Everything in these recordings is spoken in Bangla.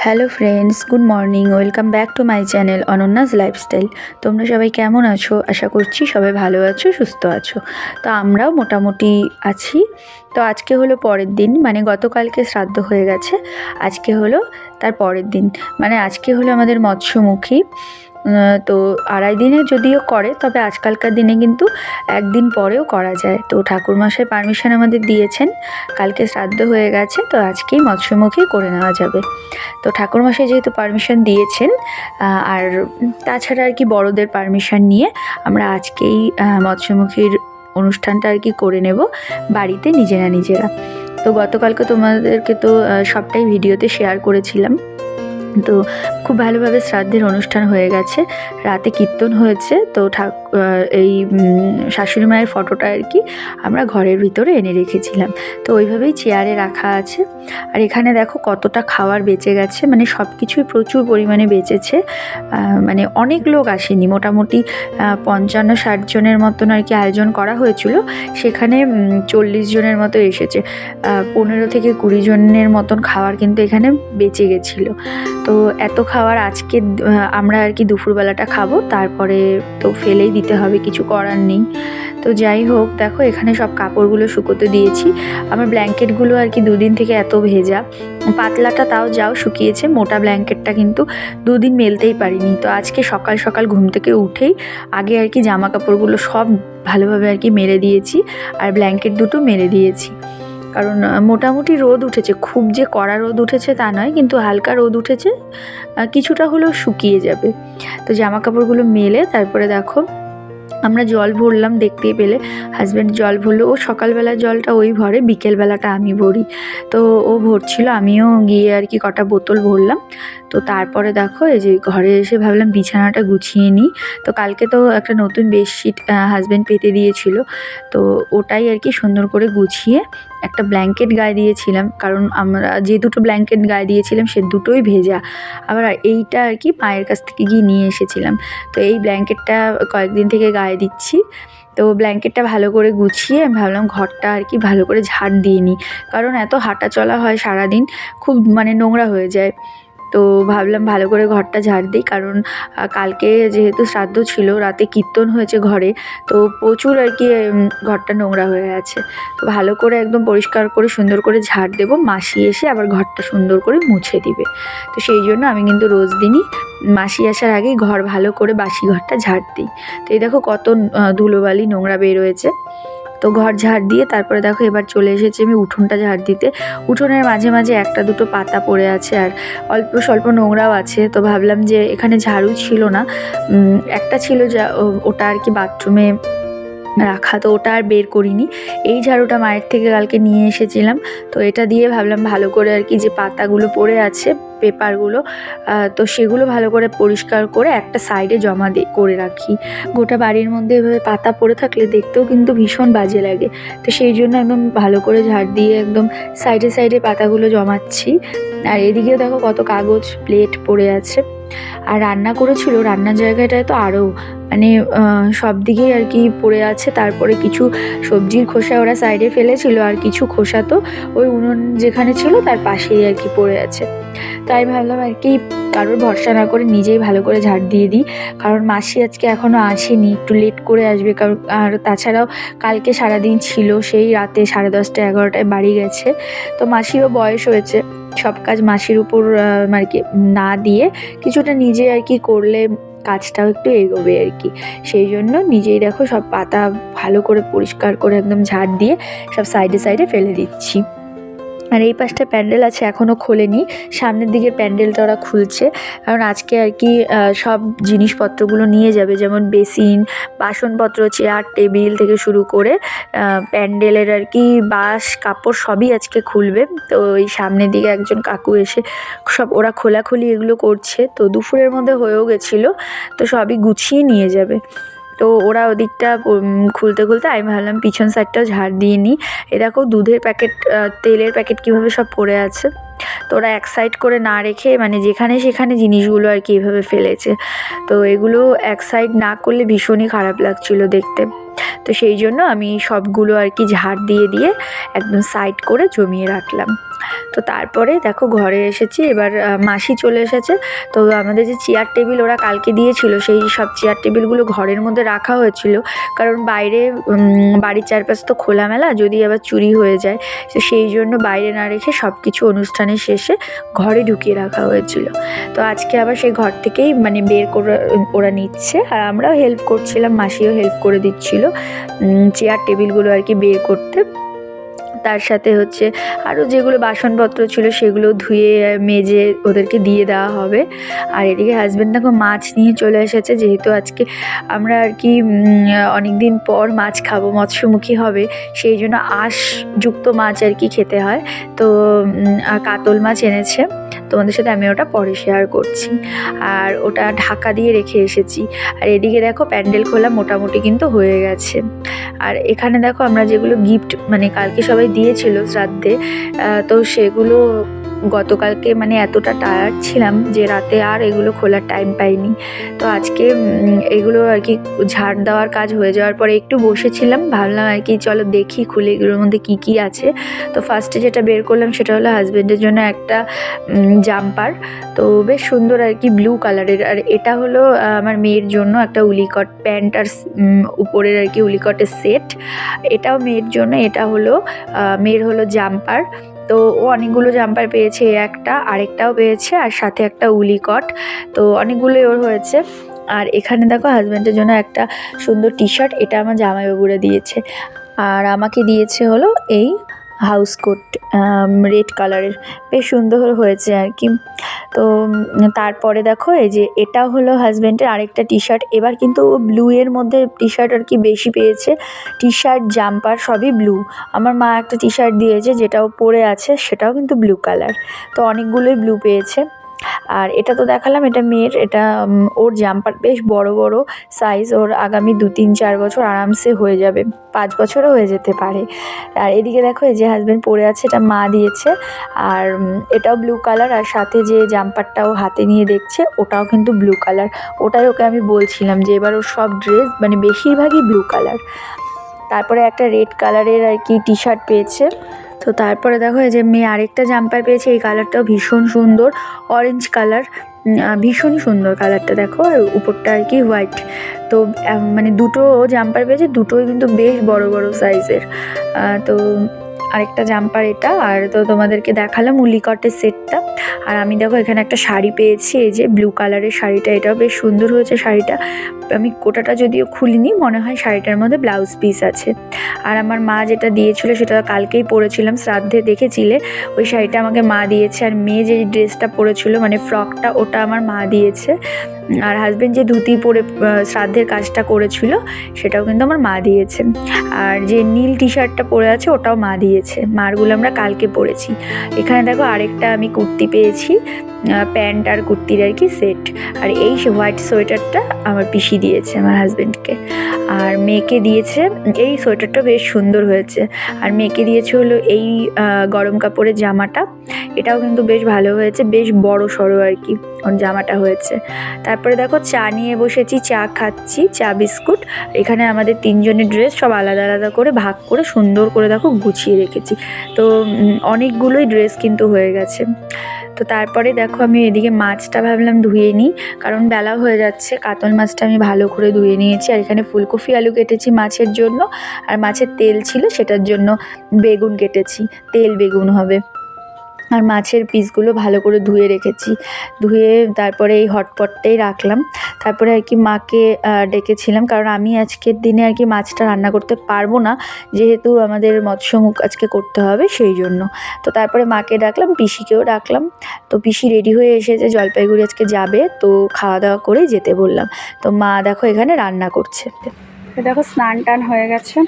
Hello friends, good morning. Welcome back to my channel অনন্যাস lifestyle. তোমরা সবাই কেমন আছো? আশা করছি সবাই ভালো আছো, সুস্থ আছো। তো আমরাও মোটামুটি আছি। তো আজকে হলো পরের দিন, মানে গতকালকে শ্রাদ্ধ হয়ে গেছে, আজকে হলো তার পরের দিন, মানে আজকে হলো আমাদের মৎস্যমুখী। তো 2.5 দিনে যদিও করে, তবে আজকালকার দিনে কিন্তু একদিন পরেও করা যায়। তো ঠাকুরমশাই পারমিশন আমাদের দিয়েছেন, কালকে শ্রাদ্ধ হয়ে গেছে, তো আজকেই মৎস্যমুখী করে নেওয়া যাবে। তো ঠাকুরমশাই যেহেতু পারমিশন দিয়েছেন, আর তাছাড়া আর কি বড়দের পারমিশন নিয়ে আমরা আজকেই মৎস্যমুখীর অনুষ্ঠানটা আর কি করে নেব বাড়িতে নিজেরা। তো গতকালকে তোমাদেরকে তো সবটাই ভিডিওতে শেয়ার করেছিলাম। তো খুব ভালোভাবে শ্রাদ্ধের অনুষ্ঠান হয়ে গেছে, রাতে কীর্তন হয়েছে। তো এই শাশুড়ি মায়ের ফটোটা আর কি আমরা ঘরের ভিতরে এনে রেখেছিলাম, তো ওইভাবেই চেয়ারে রাখা আছে। আর এখানে দেখো কতটা খাবার বেঁচে গেছে, মানে সব কিছুই প্রচুর পরিমাণে বেঁচেছে। মানে অনেক লোক আসেনি, মোটামুটি 55-60 জনের মতন আর কি আয়োজন করা হয়েছিল, সেখানে 40 জনের মতো এসেছে। 15 থেকে 20 জনের মতন খাবার কিন্তু এখানে বেঁচে গেছিলো। তো এত খাবার আজকে আমরা আর কি দুপুরবেলাটা খাবো, তারপরে তো ফেলেই দিতে হবে, কিছু করার নেই। তো যাই হোক, দেখো এখানে সব কাপড়গুলো শুকোতে দিয়েছি। আমার ব্ল্যাঙ্কেটগুলো আর কি 2 দিন থেকে এত ভেজা, পাতলাটা তাও যাও শুকিয়েছে, মোটা ব্ল্যাঙ্কেটটা কিন্তু 2 দিন মেলতেই পারিনি। তো আজকে সকাল সকাল ঘুম থেকে উঠেই আগে আর কি জামা কাপড়গুলো সব ভালোভাবে আর কি মেলে দিয়েছি, আর ব্ল্যাঙ্কেট দুটো মেলে দিয়েছি। কারণ মোটামুটি রোদ উঠেছে, খুব যে কড়া রোদ উঠেছে তা নয়, কিন্তু হালকা রোদ উঠেছে, কিছুটা হলেও শুকিয়ে যাবে। তো জামা কাপড়গুলো মেলে তারপরে দেখো আমরা জল ভরলাম, দেখতেই পেলে হাজব্যান্ড জল ভরলো। ও সকালবেলার জলটা ওই ভরে, বিকেলবেলাটা আমি ভরি। তো ও ভরছিল, আমিও গিয়ে আর কি কটা বোতল ভরলাম। তো তারপরে দেখো এই যে ঘরে এসে ভাবলাম বিছানাটা গুছিয়ে নিই। তো কালকে তো একটা নতুন বেডশিট হাজব্যান্ড পেতে দিয়েছিল, তো ওটাই আর কি সুন্দর করে গুছিয়ে একটা ব্ল্যাঙ্কেট গায়ে দিয়েছিলাম, কারণ আমরা যে দুটো ব্ল্যাঙ্কেট গায়ে দিয়েছিলাম সে দুটোই ভেজা। আবার এইটা আর কি মায়ের কাছ থেকে গিয়ে নিয়ে এসেছিলাম। তো এই ব্ল্যাঙ্কেটটা কয়েকদিন থেকে গায়ে দিচ্ছি। তো ব্ল্যাঙ্কেটটা ভালো করে গুছিয়ে আমি ভাবলাম ঘরটা আর কি ভালো করে ঝাড় দিয়ে নিই, কারণ এত হাঁটা চলা হয় সারাদিন, খুব মানে নোংরা হয়ে যায়। তো ভাবলাম ভালো করে ঘরটা ঝাড় দিই, কারণ কালকে যেহেতু শ্রাদ্ধ ছিল, রাতে কীর্তন হয়েছে ঘরে, তো প্রচুর আর কি ঘরটা নোংরা হয়ে আছে। তো ভালো করে একদম পরিষ্কার করে সুন্দর করে ঝাড় দেবো, মাসি এসে আবার ঘরটা সুন্দর করে মুছে দিবে। তো সেই জন্য আমি কিন্তু রোজ দিনই মাসি আসার আগেই ঘর ভালো করে বাসি ঘরটা ঝাড় দিই। তো এই দেখো কত ধুলোবালি নোংরা বেরোয়েছে। তো ঘর ঝাড় দিয়ে তারপরে দেখো এবার চলে এসেছি আমি উঠোনটা ঝাড় দিতে। উঠোনের মাঝে মাঝে একটা দুটো পাতা পড়ে আছে, আর অল্প স্বল্প নোংরাও আছে। তো ভাবলাম যে এখানে ঝাড়ু ছিল না, একটা ছিল, যা ওটা আর কি বাথরুমে রাখা, তো ওটা আর বের করিনি। এই ঝাড়ুটা মায়ের থেকে কালকে নিয়ে এসেছিলাম, তো এটা দিয়ে ভাবলাম ভালো করে আর কি যে পাতাগুলো পড়ে আছে, পেপারগুলো, তো সেগুলো ভালো করে পরিষ্কার করে একটা সাইডে জমা করে রাখি। গোটা বাড়ির মধ্যে এভাবে পাতা পড়ে থাকলে দেখতেও কিন্তু ভীষণ বাজে লাগে। তো সেই জন্য একদম ভালো করে ঝাড় দিয়ে একদম সাইডে সাইডে পাতাগুলো জমাচ্ছি। আর এদিকেও দেখো কত কাগজ প্লেট পড়ে আছে। আর রান্না করেছিল, রান্নার জায়গাটায় তো আরও মানে সব দিকেই আর কি পড়ে আছে। তারপরে কিছু সবজির খোসা ওরা সাইডে ফেলেছিল, আর কিছু খোসা তো ওই উনুন যেখানে ছিল তার পাশেই আর কি পড়ে আছে। তাই ভাবলাম আর কি কারোর ভরসা না করে নিজেই ভালো করে ঝাড় দিয়ে দিই, কারণ মাসি আজকে এখনও আসেনি, একটু লেট করে আসবে। কারণ আর তাছাড়াও কালকে সারাদিন ছিল, সেই রাতে 10:30-11টায় বাড়ি গেছে। তো মাসিরও বয়স হয়েছে, সব কাজ মাসির উপর আর কি না দিয়ে কিছুটা নিজে আর কি করলে কাজটাও একটু এগোবে আর কি। সেই জন্য নিজেই দেখো সব পাতা ভালো করে পরিষ্কার করে একদম ঝাড় দিয়ে সব সাইডে সাইডে ফেলে দিচ্ছি। আর এই পাশটা প্যান্ডেল আছে, এখনও খোলেনি, সামনের দিকের প্যান্ডেলটা ওরা খুলছে, কারণ আজকে আর কি সব জিনিসপত্রগুলো নিয়ে যাবে, যেমন বেসিন, বাসনপত্র, চেয়ার টেবিল থেকে শুরু করে প্যান্ডেলের আর কি বাঁশ কাপড় সবই আজকে খুলবে। তো ওই সামনের দিকে একজন কাকু এসে সব ওরা খোলাখুলি এগুলো করছে। তো দুপুরের মধ্যে হয়েও গেছিলো, তো সবই গুছিয়ে নিয়ে যাবে। তো ওরা ওদিকটা খুলতে খুলতে আমি ভাবলাম পিছন সাইডটাও ঝাড় দিয়ে নিই। এ দেখো দুধের প্যাকেট, তেলের প্যাকেট কীভাবে সব পড়ে আছে। তো ওরা এক সাইড করে না রেখে মানে যেখানে সেখানে জিনিসগুলো আর কি এভাবে ফেলেছে। তো এগুলো এক সাইড না করলে ভীষণই খারাপ লাগছিল দেখতে। তো সেই জন্য আমি সবগুলো আর কি ঝাড় দিয়ে দিয়ে একদম সাইড করে জমিয়ে রাখলাম। তো তারপরে দেখো ঘরে এসেছি, এবার মাসি চলে এসেছে। তো আমাদের যে চেয়ার টেবিল ওরা কালকে দিয়েছিল, সেই সব চেয়ার টেবিলগুলো ঘরের মধ্যে রাখা হয়েছিল, কারণ বাইরে বাড়ির চারপাশ তো খোলামেলা, যদি আবার চুরি হয়ে যায়, তো সেই জন্য বাইরে না রেখে সব কিছু অনুষ্ঠানের শেষে ঘরে ঢুকিয়ে রাখা হয়েছিল। তো আজকে আবার সেই ঘর থেকেই মানে বের করে ওরা নিচ্ছে, আর আমরাও হেল্প করছিলাম, মাসিও হেল্প করে দিচ্ছিল চেয়ার টেবিলগুলো আর কি বের করতে। তার সাথে হচ্ছে আরও যেগুলো বাসনপত্র ছিল সেগুলো ধুয়ে মেজে ওদেরকে দিয়ে দেওয়া হবে। আর এদিকে হাজব্যান্ড দেখো মাছ নিয়ে চলে এসেছে, যেহেতু আজকে আমরা আর কি অনেক দিন পর মাছ খাবো, মৎস্যমুখী হবে, সেই জন্য আঁশযুক্ত মাছ আর কি খেতে হয়। তো কাতল মাছ এনেছে, তোমাদের সাথে আমি ওটা পরে শেয়ার করছি। আর ওটা ঢাকা দিয়ে রেখে এসেছি। আর এদিকে দেখো প্যান্ডেল খোলা মোটামুটি কিন্তু হয়ে গেছে। আর এখানে দেখো আমরা যেগুলো গিফট মানে কালকে সবাই দিয়েছিল শ্রাদ্ধে, তো সেগুলো গতকালকে মানে এতটা টায়ার্ড ছিলাম যে রাতে আর এগুলো খোলার টাইম পাইনি। তো আজকে এগুলো আর কি ঝাড় দেওয়ার কাজ হয়ে যাওয়ার পরে একটু বসেছিলাম, ভাবলাম আর কি চলো দেখি খুলে এগুলোর মধ্যে কি কি আছে। তো ফার্স্টে যেটা বের করলাম সেটা হলো হাজব্যান্ডের জন্য একটা জাম্পার। তো বেশ সুন্দর আর কি ব্লু কালারের। আর এটা হলো আমার মেয়ের জন্য একটা উলিকট প্যান্ট আর উপরের আর কি উলিকটের সেট, এটাও মেয়ের জন্য। এটা হলো মেয়ের হলো জাম্পার। তো ও অনেকগুলো জাম্পার পেয়েছে, একটা আরেকটাও পেয়েছে, আর সাথে একটা উলিকট। তো অনেকগুলোই ওর হয়েছে। আর এখানে দেখো হাজব্যান্ডের জন্য একটা সুন্দর টি শার্ট, এটা আমার জামাইবাবুরা দিয়েছে। আর আমাকে দিয়েছে হলো এই হাউস কোট রেড কালারের, বেশ সুন্দর হয়েছে আর কি। তো তারপরে দেখো এই যে এটা হলো হাজব্যান্ডের আরেকটা টি শার্ট। এবার কিন্তু ব্লু এর মধ্যে টি শার্ট আর কি বেশি পেয়েছে, টি শার্ট জাম্পার সবই ব্লু। আমার মা একটা টি শার্ট দিয়েছে যেটাও পরে আছে, সেটাও কিন্তু ব্লু কালার। তো অনেকগুলোই ব্লু পেয়েছে। আর এটা তো দেখালাম, এটা মেয়ের, এটা ওর জাম্পার বেশ বড় বড় সাইজ, ওর আগামী 2-3-4 বছর আরামসে হয়ে যাবে, 5 বছরও হয়ে যেতে পারে। আর এদিকে দেখো এই যে হাজব্যান্ড পরে আছে, এটা মা দিয়েছে। আর এটাও ব্লু কালার, আর সাথে যে জাম্পারটাও হাতে নিয়ে দেখছে ওটাও কিন্তু ব্লু কালার। ওটাই ওকে আমি বলছিলাম যে এবার ওর সব ড্রেস মানে বেশিরভাগই ব্লু কালার। তারপরে একটা রেড কালারের আর কি টি শার্ট পেয়েছে। তো তারপরে দেখো এই যে মেয়ে আরেকটা জাম্পার পেয়েছে, এই কালারটাও ভীষণ সুন্দর, অরেঞ্জ কালার, ভীষণই সুন্দর কালারটা দেখো। আর উপরটা আর কি হোয়াইট। তো মানে দুটো জাম্পার পেয়েছে, দুটোই কিন্তু বেশ বড় বড় সাইজের। তো আরেকটা জাম্পার এটা। আর তো তোমাদেরকে দেখালাম উলিকটের সেটটা। আর আমি দেখো এখানে একটা শাড়ি পেয়েছি, এই যে ব্লু কালারের শাড়িটা, এটাও বেশ সুন্দর হয়েছে শাড়িটা। আমি গোটাটা যদিও খুলিনি, মনে হয় শাড়িটার মধ্যে ব্লাউজ পিস আছে। আর আমার মা যেটা দিয়েছিল সেটা কালকেই পরেছিলাম, শ্রাদ্ধে দেখেছিলে, ওই শাড়িটা আমাকে মা দিয়েছে। আর মেয়ে যে ড্রেসটা পরেছিল মানে ফ্রকটা, ওটা আমার মা দিয়েছে। আর হাজব্যান্ড যে ধুতি পরে শ্রাদ্ধের কাজটা করেছিল সেটাও কিন্তু আমার মা দিয়েছে। আর যে নীল টি শার্টটা পরে আছে ওটাও মা দিয়েছে। মারগুলো আমরা কালকে পরেছি। এখানে দেখো আরেকটা আমি কুর্তি পেয়েছি, প্যান্ট আর কুর্তির আর কি সেট। আর এই হোয়াইট সোয়েটারটা আমার পিসি দিয়েছে আমার হাজব্যান্ডকে। আর মেয়েকে দিয়েছে এই সোয়েটারটা, বেশ সুন্দর হয়েছে। আর মেয়েকে দিয়েছে হলো এই গরম কাপড়ের জামাটা, এটাও কিন্তু বেশ ভালো হয়েছে, বেশ বড় সড়ো আর কি ওর জামাটা হয়েছে। তারপরে দেখো চা নিয়ে বসেছি, চা খাচ্ছি, চা বিস্কুট। এখানে আমাদের 3 জনের ড্রেস সব আলাদা আলাদা করে ভাগ করে সুন্দর করে দেখো গুছিয়ে রেখেছি। তো অনেকগুলোই ড্রেস কিন্তু হয়ে গেছে। তো তারপরে দেখো আমি এদিকে মাছটা ভাবলাম ধুয়ে নিই, কারণ বেলা হয়ে যাচ্ছে। কাতল মাছটা আমি ভালো করে ধুয়ে নিয়েছি। আর এখানে ফুলকপি আলু কেটেছি মাছের জন্য, আর মাছের তেল ছিল সেটার জন্য বেগুন কেটেছি, তেল বেগুন হবে। আর মাছের পিসগুলো ভালো করে ধুয়ে রেখেছি, ধুয়ে তারপরে এই হটপটটাই রাখলাম। তারপরে আর কি মাকে ডেকেছিলাম, কারণ আমি আজকের দিনে আর কি মাছটা রান্না করতে পারবো না, যেহেতু আমাদের মৎস্যমুখ আজকে করতে হবে সেই জন্য। তো তারপরে মাকে ডাকলাম, পিসিকেও ডাকলাম। তো পিসি রেডি হয়ে এসেছে, জলপাইগুড়ি আজকে যাবে, তো খাওয়া দাওয়া করেই যেতে বললাম। তো মা দেখো এখানে রান্না করছে। দেখো স্নান টান হয়ে গেছে,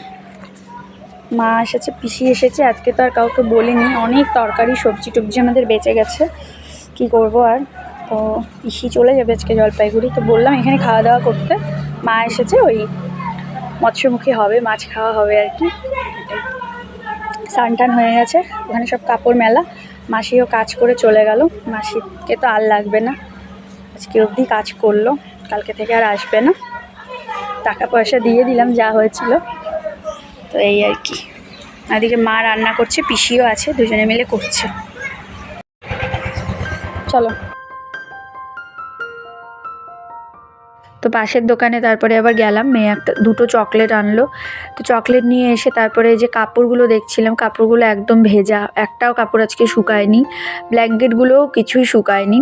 মা এসেছে, পিসি এসেছে। আজকে তো আর কাউকে বলিনি, অনেক তরকারি সবজি টবজি আমাদের বেঁচে গেছে, কি করব আর। তো পিসি চলে যাবে আজকে জলপাইগুড়ি, তো বললাম এখানে খাওয়া দাওয়া করতে। মা এসেছে, ওই মৎস্যমুখী হবে, মাছ খাওয়া হবে আর কি। স্নান টান হয়ে গেছে, ওখানে সব কাপড় মেলা। মাসিও কাজ করে চলে গেল, মাসিকে তো আর লাগবে না, আজকে অবধি কাজ করলো, কালকে থেকে আর আসবে না। টাকা পয়সা দিয়ে দিলাম যা হয়েছিল। তো এই আর কি। এদিকে মা রান্না করছে, পিসিও আছে, দুজনে মিলে করছে। চলো। তো পাশের দোকানে তারপরে আবার গেলাম, মেয়ে দুটো চকলেট আনলো। তো চকলেট নিয়ে এসে তারপরে যে কাপড়গুলো দেখছিলাম, কাপড়গুলো একদম ভেজা, একটাও কাপড় আজকে শুকায়নি, ব্ল্যাঙ্কেটগুলোও কিছুই শুকায়নি।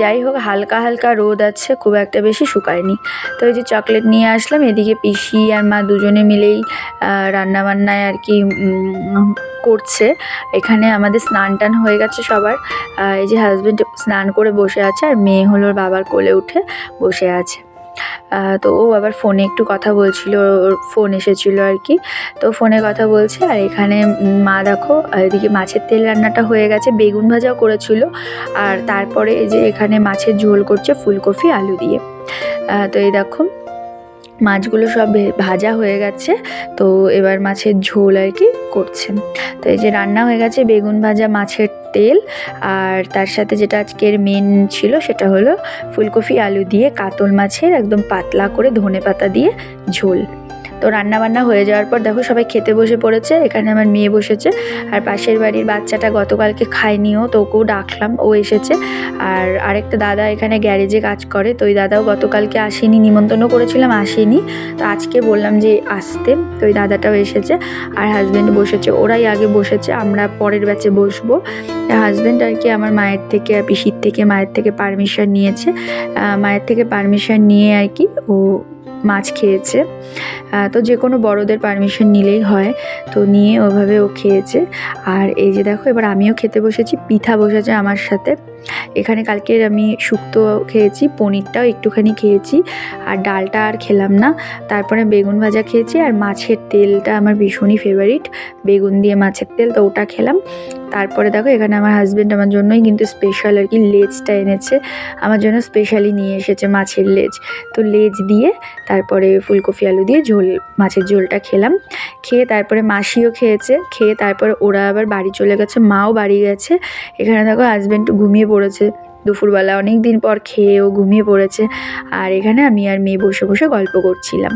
যাই হোক, হালকা হালকা রোদ আছে, খুব একটা বেশি শুকায়নি। তো এই যে চকলেট নিয়ে আসলাম, এদিকে পিসি আর মা দুজনে মিলেই রান্নাবান্নায় আর কি করছে। এখানে আমাদের স্নান টান হয়ে গেছে সবার। এই যে হাজব্যান্ড স্নান করে বসে আছে, আর মেয়ে হলো বাবার কোলে উঠে বসে আছে। তো ও আবার ফোনে একটু কথা বলছিল, ওর ফোন এসেছিল আর কি, তো ফোনে কথা বলছে। আর এখানে মা দেখো এদিকে মাছের তেল রান্নাটা হয়ে গেছে, বেগুন ভাজাও করেছিল, আর তারপরে এই যে এখানে মাছের ঝোল করছে ফুলকপি আলু দিয়ে। তো এই দেখো মাছগুলো সব ভাজা হয়ে গেছে, তো এবার মাছের ঝোল আর কি করছে। তো এই যে রান্না হয়ে গেছে বেগুন ভাজা, মাছের তেল, আর তার সাথে যেটা আজকের মেন ছিল সেটা হলো ফুলকপি আলু দিয়ে কাতল মাছের একদম পাতলা করে ধনেপাতা দিয়ে ঝোল। তো রান্নাবান্না হয়ে যাওয়ার পর দেখো সবাই খেতে বসে পড়েছে। এখানে আমার মেয়ে বসেছে, আর পাশের বাড়ির বাচ্চাটা গতকালকে খায়নিও, তো ওকেও ডাকলাম, ও এসেছে। আর আরেকটা দাদা এখানে গ্যারেজে কাজ করে, তো ওই দাদাও গতকালকে আসেনি, নিমন্ত্রণ করেছিলাম আসেনি, তো আজকে বললাম যে আসতে, তো ওই দাদাটাও এসেছে। আর হাজব্যান্ড বসেছে, ওরাই আগে বসেছে, আমরা পরের ব্যাচে বসবো। হাজব্যান্ড আর কি আমার মায়ের থেকে, পিসির থেকে, মায়ের থেকে পারমিশন নিয়েছে, মায়ের থেকে পারমিশন নিয়ে আর কি ও মাছ খেয়েছে। তো যে কোনো বড়োদের পারমিশন নিলেই হয়, তো নিয়ে ওভাবে ও খেয়েছে। আর এই যে দেখো এবার আমিও খেতে বসেছি, পিঠা বসেছে আমার সাথে। এখানে কালকে আমি শুক্তো খেয়েছি, পনিরটাও একটুখানি খেয়েছি, আর ডালটা আর খেলাম না। তারপরে বেগুন ভাজা খেয়েছি, আর মাছের তেলটা আমার ভীষণই ফেভারিট, বেগুন দিয়ে মাছের তেল, তো ওটা খেলাম। তারপরে দেখো এখানে আমার হাজব্যান্ড আমার জন্যই কিন্তু স্পেশাল আর কি লেজটা এনেছে, আমার জন্য স্পেশালি নিয়ে এসেছে মাছের লেজ। তো লেজ দিয়ে তারপরে ফুলকপি আলু দিয়ে ঝোল, মাছের ঝোলটা খেলাম। খেয়ে তারপরে মাসিও খেয়েছে, খেয়ে তারপরে ওরা আবার বাড়ি চলে গেছে, মাও বাড়ি গেছে। এখানে দেখো হাজব্যান্ড ঘুমিয়ে পড়েছে, দুপুরবেলা অনেক দিন পর খেয়েও ঘুমিয়ে পড়েছে। আর এখানে আমি আর মেয়ে বসে বসে গল্প করছিলাম।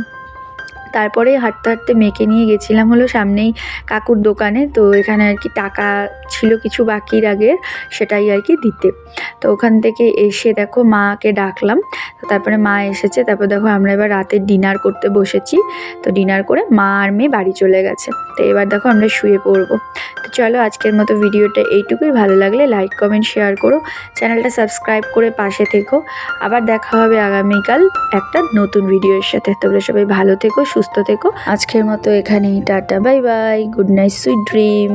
তারপরে হাঁটতে হাঁটতে মেয়েকে নিয়ে গেছিলাম হলো সামনেই কাকুর দোকানে, তো এখানে আর কি টাকা ছিল কিছু বাকির আগের, সেটাই আর কি দিতে। তো ওখান থেকে এসে দেখো মাকে ডাকলাম, তো তারপরে মা এসেছে। তারপর দেখো আমরা এবার রাতে ডিনার করতে বসেছি, তো ডিনার করে মা আর মেয়ে বাড়ি চলে গেছে। তো এবার দেখো আমরা শুয়ে পড়বো। তো চলো আজকের মতো ভিডিওটা এইটুকুই, ভালো লাগলে লাইক কমেন্ট শেয়ার করো, চ্যানেলটা সাবস্ক্রাইব করে পাশে থেকো। আবার দেখা হবে আগামীকাল একটা নতুন ভিডিওর সাথে। তোমরা সবাই ভালো থেকো, সুস্থ থেকো। আজকের মতো এখানেই tata, bye bye, good night, sweet dream.